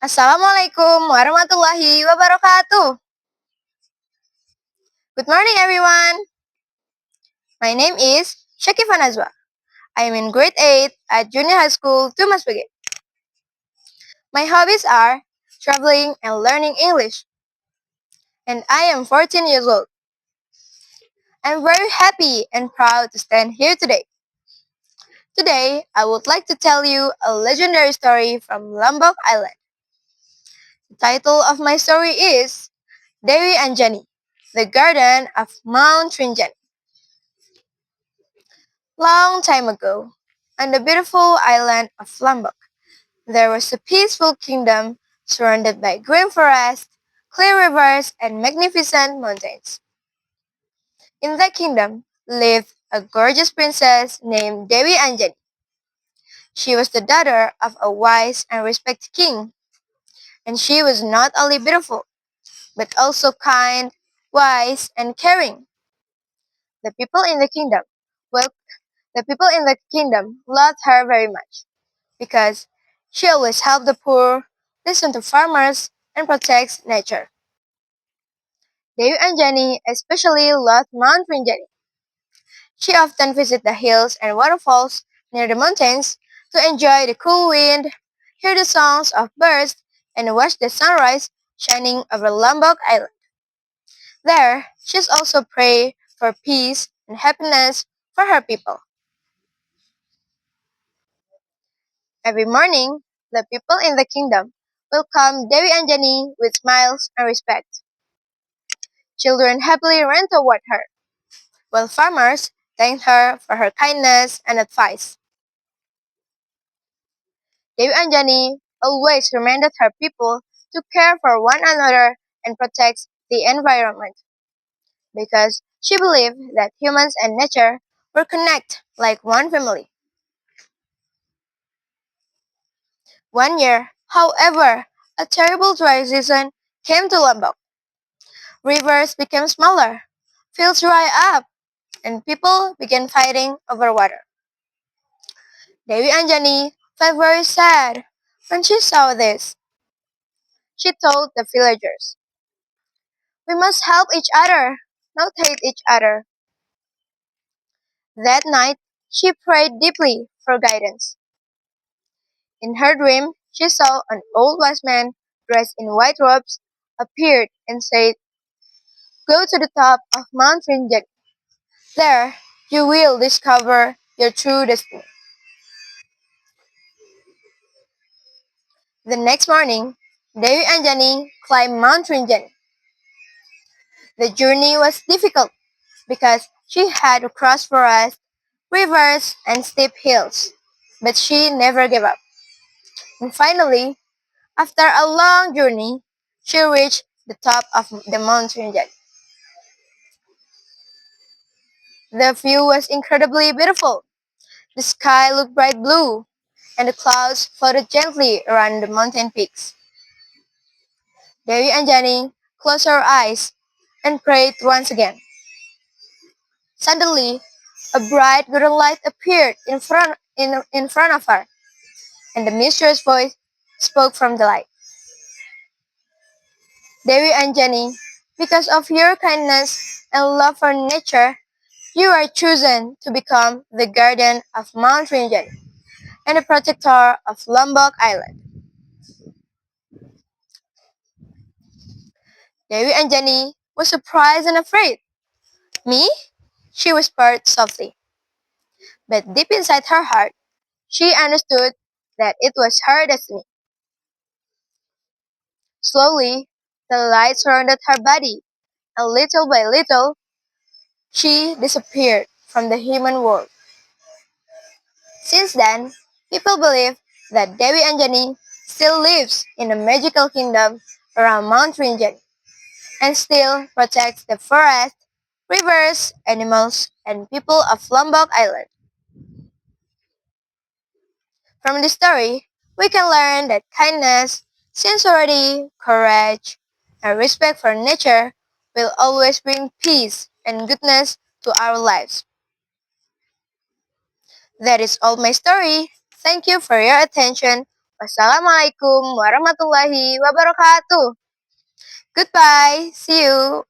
Assalamualaikum warahmatullahi wabarakatuh. Good morning, everyone. My name is Syakifa. I am in grade 8 at junior high school to Masbagik. My hobbies are traveling and learning English, and I am 14 years old. I'm very happy and proud to stand here today. Today, I would like to tell you a legendary story from Lombok Island. The title of my story is Dewi Anjani, the Garden of Mount Rinjani. Long time ago, on the beautiful island of Lombok, there was a peaceful kingdom surrounded by green forests, clear rivers, and magnificent mountains. In that kingdom lived a gorgeous princess named Dewi Anjani. She was the daughter of a wise and respected king, and she was not only beautiful, but also kind, wise, and caring. The people in the kingdom, well, the people in the kingdom loved her very much, because she always helps the poor, listens to farmers, and protects nature. Dewi Anjani especially loved Mount Rinjani. She often visits the hills and waterfalls near the mountains to enjoy the cool wind, hear the songs of birds, and watch the sunrise shining over Lombok Island. There, she's also pray for peace and happiness for her people. Every morning, the people in the kingdom welcome Dewi Anjani with smiles and respect. Children happily ran toward her, while farmers thanked her for her kindness and advice. Dewi Anjani always reminded her people to care for one another and protect the environment, because she believed that humans and nature were connected like one family. One year, however, a terrible dry season came to Lombok. Rivers became smaller, fields dried up, and people began fighting over water. Dewi Anjani felt very sad when she saw this. She told the villagers, "We must help each other, not hate each other." That night, she prayed deeply for guidance. In her dream, she saw an old wise man dressed in white robes appeared and said, "Go to the top of Mount Rinjani. There, you will discover your true destiny." The next morning, Dewi Anjani climbed Mount Rinjani. The journey was difficult because she had to cross forests, rivers, and steep hills, but she never gave up. And finally, after a long journey, she reached the top of the Mount Rinjani. The view was incredibly beautiful. The sky looked bright blue, and the clouds floated gently around the mountain peaks. Dewi Anjani closed her eyes and prayed once again. Suddenly, a bright golden light appeared in front of her, and the mysterious voice spoke from the light. "Dewi Anjani, because of your kindness and love for nature, you are chosen to become the guardian of Mount Rinjani and the protector of Lombok Island." Dewi Anjani was surprised and afraid. "Me?" she whispered softly. But deep inside her heart, she understood that it was her destiny. Slowly, the light surrounded her body, and little by little, she disappeared from the human world. Since then, people believe that Dewi Anjani still lives in a magical kingdom around Mount Rinjani and still protects the forest, rivers, animals, and people of Lombok Island. From this story, we can learn that kindness, sincerity, courage, and respect for nature will always bring peace and goodness to our lives. That is all my story. Thank you for your attention. Wassalamualaikum warahmatullahi wabarakatuh. Goodbye. See you.